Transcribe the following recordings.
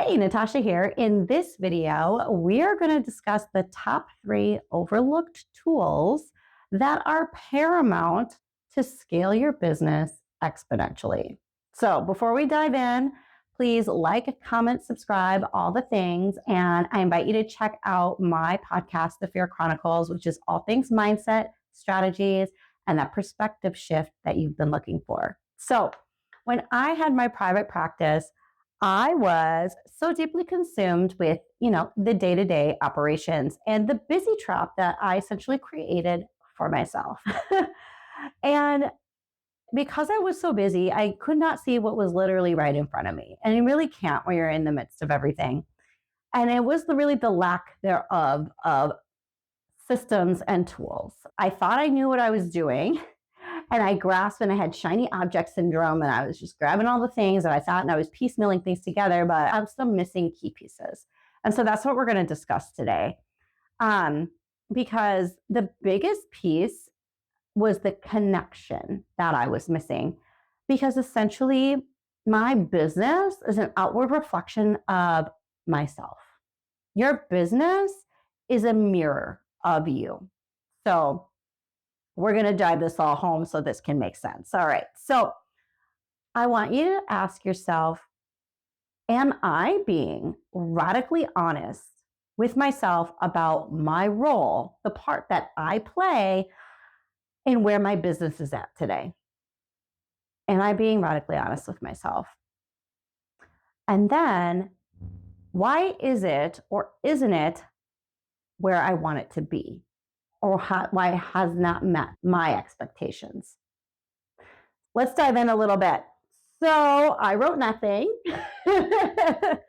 Hey, Natasha here. In this video, we are going to discuss the top 3 overlooked tools that are paramount to scale your business exponentially. So before we dive in, please like, comment, subscribe, all the things. And I invite you to check out my podcast, The Fear Chronicles, which is all things mindset, strategies, and that perspective shift that you've been looking for. So when I had my private practice, I was so deeply consumed with, the day-to-day operations and the busy trap that I essentially created for myself. And because I was so busy, I could not see what was literally right in front of me. And you really can't when you're in the midst of everything. And it was really the lack thereof of systems and tools. I thought I knew what I was doing. And I grasped and I had shiny object syndrome, and I was just grabbing all the things that I thought, and I was piecemealing things together, but I'm still missing key pieces. And so that's what we're going to discuss today. Because the biggest piece was the connection that I was missing. Because essentially, my business is an outward reflection of myself. Your business is a mirror of you. So we're going to dive this all home so this can make sense. All right. So I want you to ask yourself, am I being radically honest with myself about my role, the part that I play in where my business is at today? Am I being radically honest with myself? And then why is it or isn't it where I want it to be? Or why it has not met my expectations. Let's dive in a little bit. So I wrote nothing, but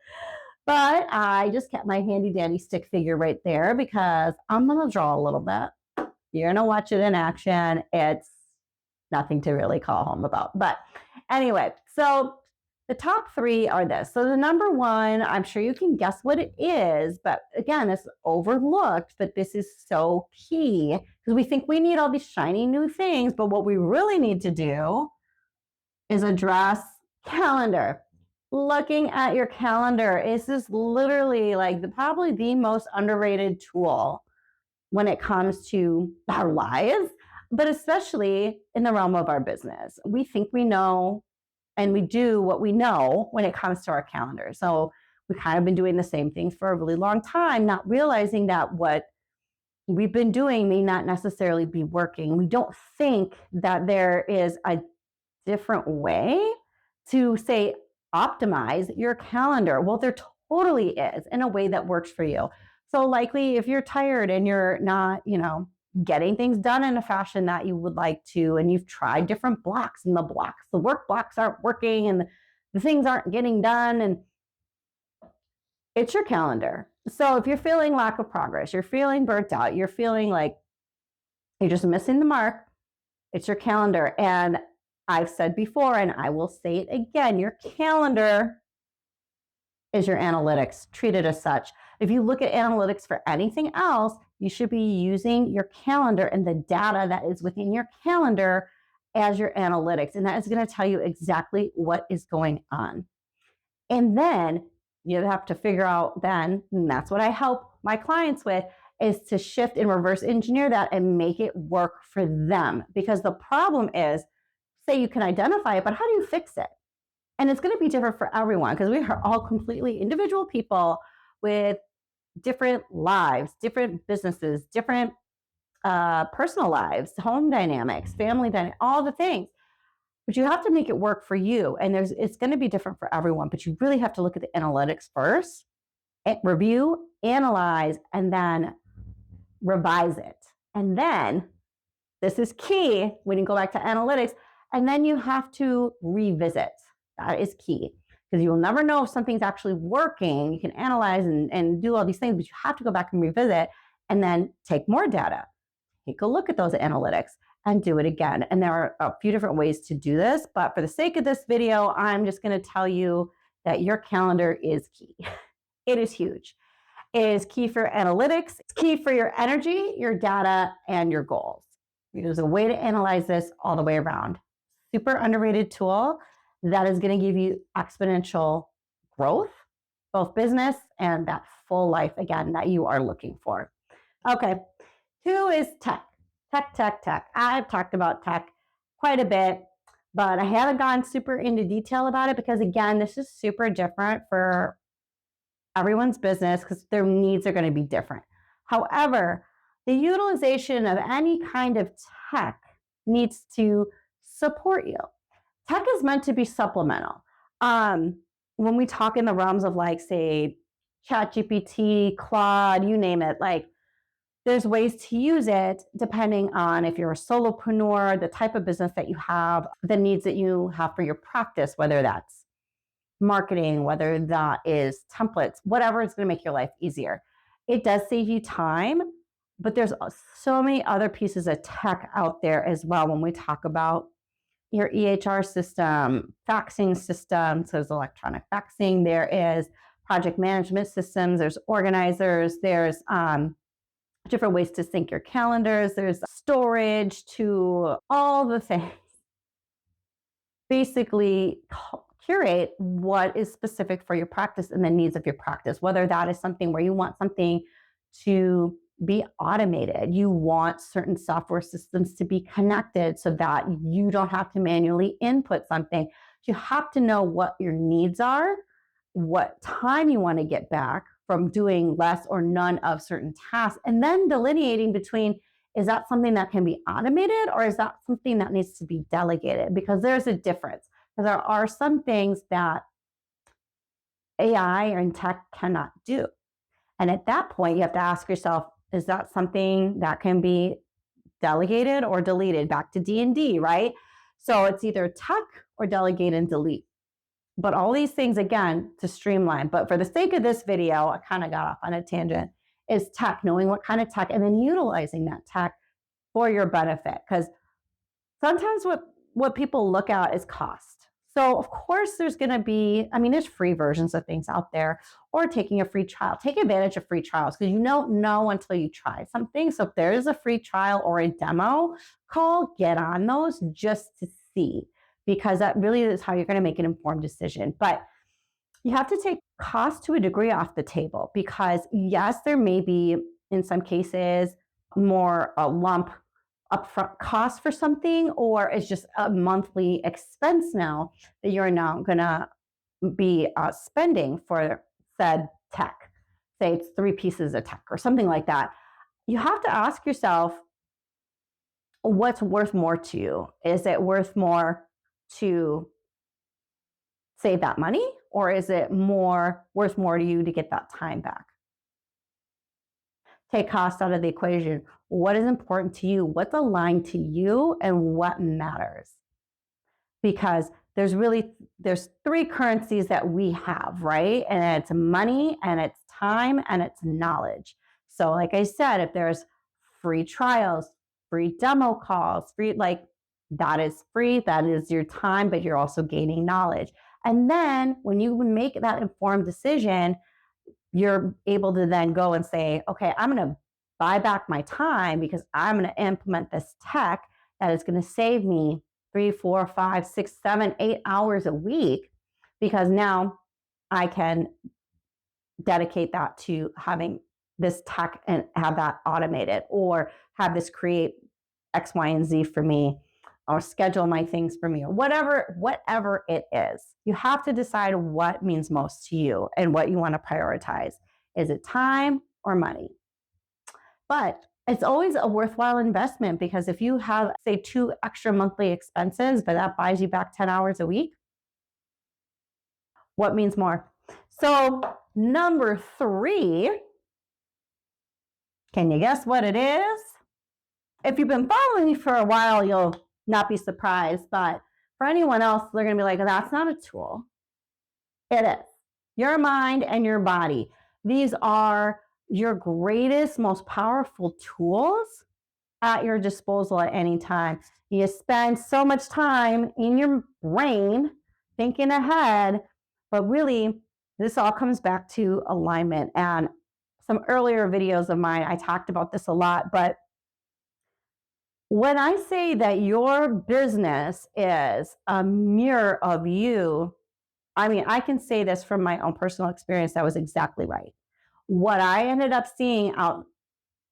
I just kept my handy dandy stick figure right there because I'm going to draw a little bit. You're going to watch it in action. It's nothing to really call home about. But anyway, so the top 3 are this. So the number 1, I'm sure you can guess what it is, but again, it's overlooked, but this is so key because we think we need all these shiny new things, but what we really need to do is address calendar. Looking at your calendar is this literally probably the most underrated tool when it comes to our lives, but especially in the realm of our business. We think we know and we do what we know when it comes to our calendar. So we've kind of been doing the same things for a really long time, not realizing that what we've been doing may not necessarily be working. We don't think that there is a different way to, say, optimize your calendar. Well, there totally is, in a way that works for you. So likely if you're tired and you're not, getting things done in a fashion that you would like to, and you've tried different blocks, and the work blocks aren't working, and the things aren't getting done, and it's your calendar. So if you're feeling lack of progress, you're feeling burnt out, you're feeling like you're just missing the mark, it's your calendar. And I've said before, and I will say it again, your calendar is your analytics. Treat it as such. If you look at analytics for anything else, you should be using your calendar and the data that is within your calendar as your analytics. And that is going to tell you exactly what is going on. And then you have to figure out then, and that's what I help my clients with, is to shift and reverse engineer that and make it work for them. Because the problem is, say you can identify it, but how do you fix it? And it's going to be different for everyone because we are all completely individual people with different lives, different businesses, different personal lives, home dynamics, family dynamics, all the things. But you have to make it work for you. And it's going to be different for everyone, but you really have to look at the analytics first, review, analyze, and then revise it. And then this is key when you go back to analytics, and then you have to revisit. That is key because you will never know if something's actually working. You can analyze and do all these things, but you have to go back and revisit and then take more data. Take a look at those analytics and do it again. And there are a few different ways to do this, but for the sake of this video, I'm just going to tell you that your calendar is key. It is huge. It is key for analytics. It's key for your energy, your data, and your goals. There's a way to analyze this all the way around. Super underrated tool that is going to give you exponential growth both business and that full life again that you are looking for. Okay, 2 is tech. Tech. I've talked about tech quite a bit, but I haven't gone super into detail about it because, again, this is super different for everyone's business because their needs are going to be different. However, the utilization of any kind of tech needs to support you. Tech is meant to be supplemental. When we talk in the realms of, like, say, ChatGPT, Claude, you name it, like, there's ways to use it depending on if you're a solopreneur, the type of business that you have, the needs that you have for your practice, whether that's marketing, whether that is templates, whatever is going to make your life easier. It does save you time, but there's so many other pieces of tech out there as well when we talk about your EHR system, faxing systems. So there's electronic faxing, there is project management systems, there's organizers, there's different ways to sync your calendars, there's storage, to all the things. Basically, curate what is specific for your practice and the needs of your practice, whether that is something where you want something to be automated, you want certain software systems to be connected so that you don't have to manually input something. You have to know what your needs are, what time you want to get back from doing less or none of certain tasks, and then delineating between, is that something that can be automated or is that something that needs to be delegated? Because there's a difference. Because there are some things that AI and tech cannot do. And at that point, you have to ask yourself, is that something that can be delegated or deleted? Back to D&D, right? So it's either tech or delegate and delete. But all these things, again, to streamline. But for the sake of this video, I kind of got off on a tangent, is tech, knowing what kind of tech and then utilizing that tech for your benefit. Because sometimes what people look at is cost. So of course there's going to be, there's free versions of things out there, or taking a free trial. Take advantage of free trials because you don't know until you try something. So if there is a free trial or a demo call, get on those just to see, because that really is how you're going to make an informed decision. But you have to take cost to a degree off the table, because yes, there may be in some cases more a lump upfront cost for something, or it's just a monthly expense now that you're now going to be spending for said tech. Say it's 3 pieces of tech or something like that. You have to ask yourself, what's worth more to you? Is it worth more to save that money, or is it worth more to you to get that time back? Take cost out of the equation. What is important to you? What's aligned to you and what matters? Because there's 3 currencies that we have, right? And it's money, and it's time, and it's knowledge. So like I said, if there's free trials, free demo calls, that is free, that is your time, but you're also gaining knowledge. And then when you make that informed decision, you're able to then go and say, okay, I'm going to buy back my time because I'm going to implement this tech that is going to save me 3, 4, 5, 6, 7, 8 hours a week, because now I can dedicate that to having this tech and have that automated, or have this create X, Y, and Z for me, or schedule my things for me, or whatever it is. You have to decide what means most to you and what you want to prioritize. Is it time or money? But it's always a worthwhile investment, because if you have, say, 2 extra monthly expenses, but that buys you back 10 hours a week, what means more? So number 3, can you guess what it is? If you've been following me for a while, you'll not be surprised, but for anyone else, they're going to be like, that's not a tool. It is. Your mind and your body. These are your greatest, most powerful tools at your disposal at any time. You spend so much time in your brain thinking ahead, but really, this all comes back to alignment. And some earlier videos of mine, I talked about this a lot, but when I say that your business is a mirror of you, I mean, I can say this from my own personal experience. That was exactly right. What I ended up seeing out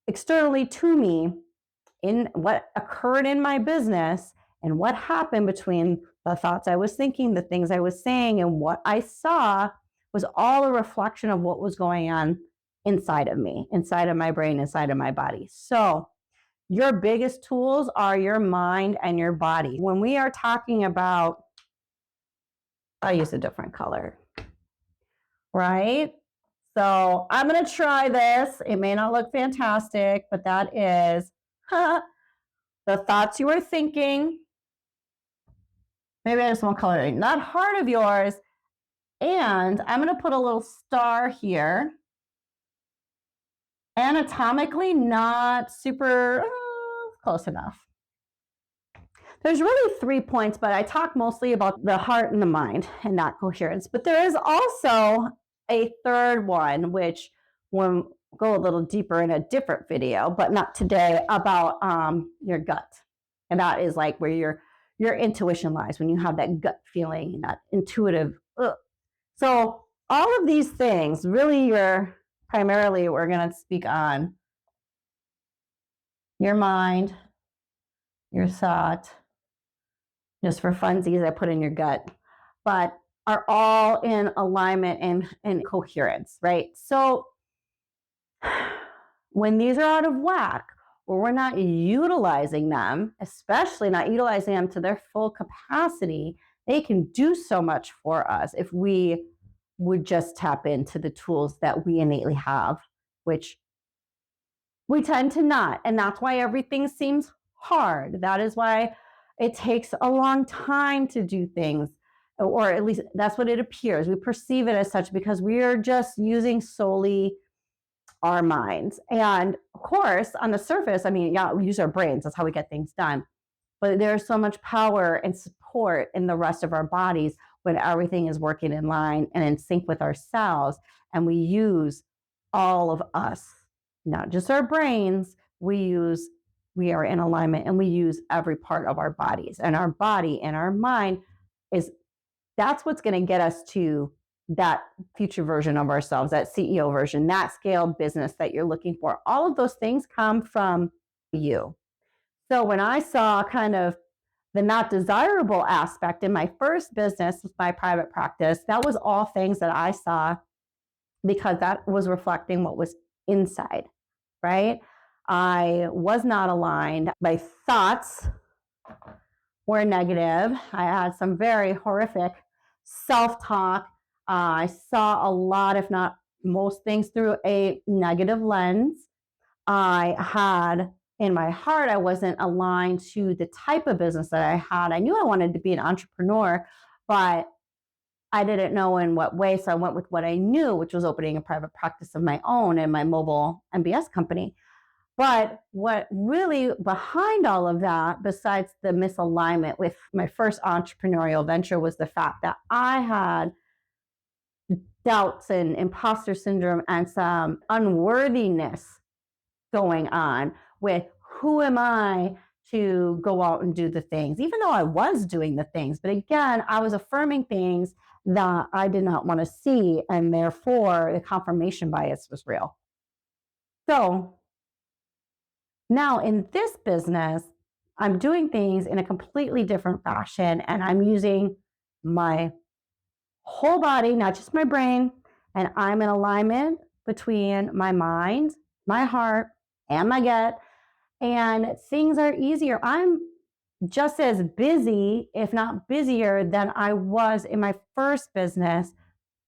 externally to me in what occurred in my business and what happened between the thoughts I was thinking, the things I was saying, and what I saw was all a reflection of what was going on inside of me, inside of my brain, inside of my body. So, your biggest tools are your mind and your body. When we are talking about, I use a different color, right? So I'm going to try this. It may not look fantastic, but that is the thoughts you are thinking. Maybe I just won't color it. Not heart of yours. And I'm going to put a little star here. Anatomically, not super close enough. There's really 3 points, but I talk mostly about the heart and the mind and not coherence. But there is also a third one, which we'll go a little deeper in a different video, but not today, about your gut. And that is like where your intuition lies, when you have that gut feeling, that intuitive. So all of these things, really, primarily we're going to speak on your mind, your thought. Just for funsies, I put in your gut, but are all in alignment and coherence, right? So when these are out of whack, or we're not utilizing them, especially not utilizing them to their full capacity, they can do so much for us if we would just tap into the tools that we innately have, which we tend to not. And that's why everything seems hard. That is why it takes a long time to do things, or at least that's what it appears. We perceive it as such because we are just using solely our minds. And of course, on the surface, I mean, yeah, we use our brains. That's how we get things done. But there's so much power and support in the rest of our bodies when everything is working in line and in sync with ourselves. And we use all of us, not just our brains. We are in alignment, and we use every part of our bodies, and our body and our mind that's what's going to get us to that future version of ourselves, that CEO version, that scaled business that you're looking for. All of those things come from you. So when I saw kind of the not desirable aspect in my first business with my private practice, that was all things that I saw because that was reflecting what was inside, right? I was not aligned. My thoughts were negative. I had some very horrific self-talk. I saw a lot, if not most things, through a negative lens. I had, in my heart, I wasn't aligned to the type of business that I had. I knew I wanted to be an entrepreneur, but I didn't know in what way. So I went with what I knew, which was opening a private practice of my own and my mobile MBS company. But what really behind all of that, besides the misalignment with my first entrepreneurial venture, was the fact that I had doubts and imposter syndrome and some unworthiness going on with who am I to go out and do the things, even though I was doing the things. But again, I was affirming things that I did not want to see, and therefore the confirmation bias was real. So now in this business, I'm doing things in a completely different fashion, and I'm using my whole body, not just my brain, and I'm in alignment between my mind, my heart, and my gut, and things are easier. I'm just as busy, if not busier, than I was in my first business,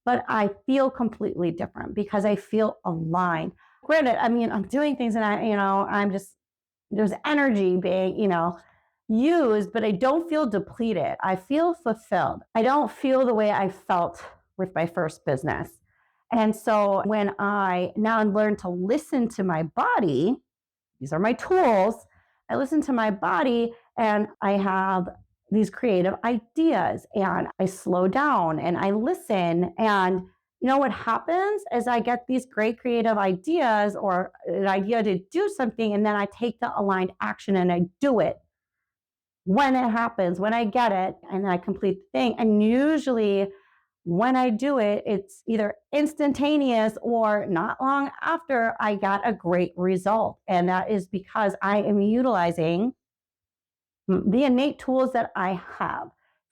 but I feel completely different because I feel aligned. Granted, I mean, I'm doing things and I'm just, there's energy being, used, but I don't feel depleted. I feel fulfilled. I don't feel the way I felt with my first business. And so when I now learn to listen to my body, these are my tools, I listen to my body and I have these creative ideas and I slow down and I listen. And you know what happens is I get these great creative ideas or an idea to do something, and then I take the aligned action and I do it. When it happens, when I get it and I complete the thing, and usually when I do it, it's either instantaneous or not long after I got a great result. And that is because I am utilizing the innate tools that I have.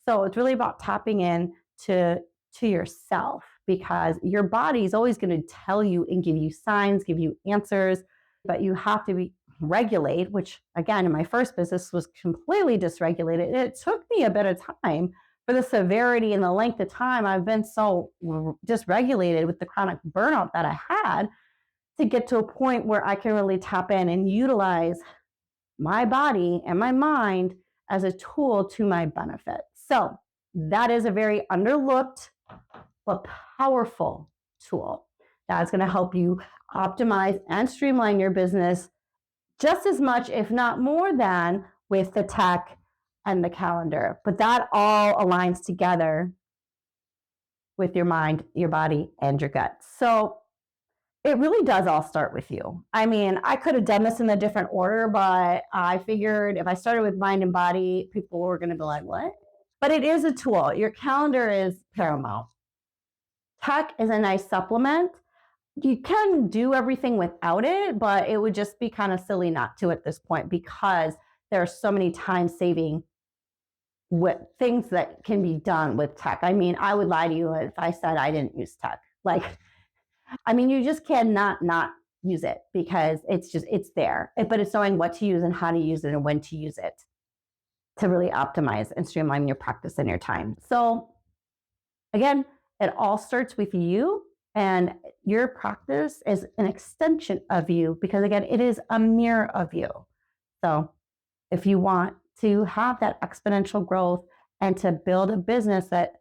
So it's really about tapping in to yourself, because your body is always going to tell you and give you signs, give you answers, but you have to regulate, which again, in my first business was completely dysregulated. It took me a bit of time for the severity and the length of time I've been so dysregulated with the chronic burnout that I had to get to a point where I can really tap in and utilize my body and my mind as a tool to my benefit. So that is a very underlooked but powerful tool that's going to help you optimize and streamline your business just as much, if not more than, with the tech and the calendar. But that all aligns together with your mind, your body, and your gut. So it really does all start with you. I mean, I could have done this in a different order, but I figured if I started with mind and body, people were going to be like, what? But it is a tool. Your calendar is paramount. Tech is a nice supplement. You can do everything without it, but it would just be kind of silly not to at this point, because there are so many time-saving things that can be done with tech. I mean, I would lie to you if I said I didn't use tech. Like, I mean, you just cannot not use it, because it's there. But it's knowing what to use and how to use it and when to use it to really optimize and streamline your practice and your time. So again, it all starts with you, and your practice is an extension of you, because again, it is a mirror of you. So if you want to have that exponential growth and to build a business that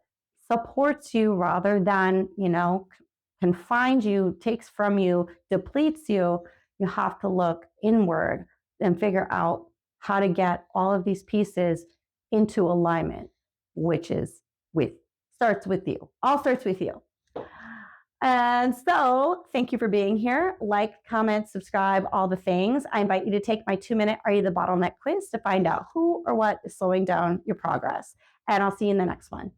supports you rather than, confines you, takes from you, depletes you, you have to look inward and figure out how to get all of these pieces into alignment, which starts with you. All starts with you. And so thank you for being here. Like, comment, subscribe, all the things. I invite you to take my 2-minute Are You the Bottleneck quiz to find out who or what is slowing down your progress. And I'll see you in the next one.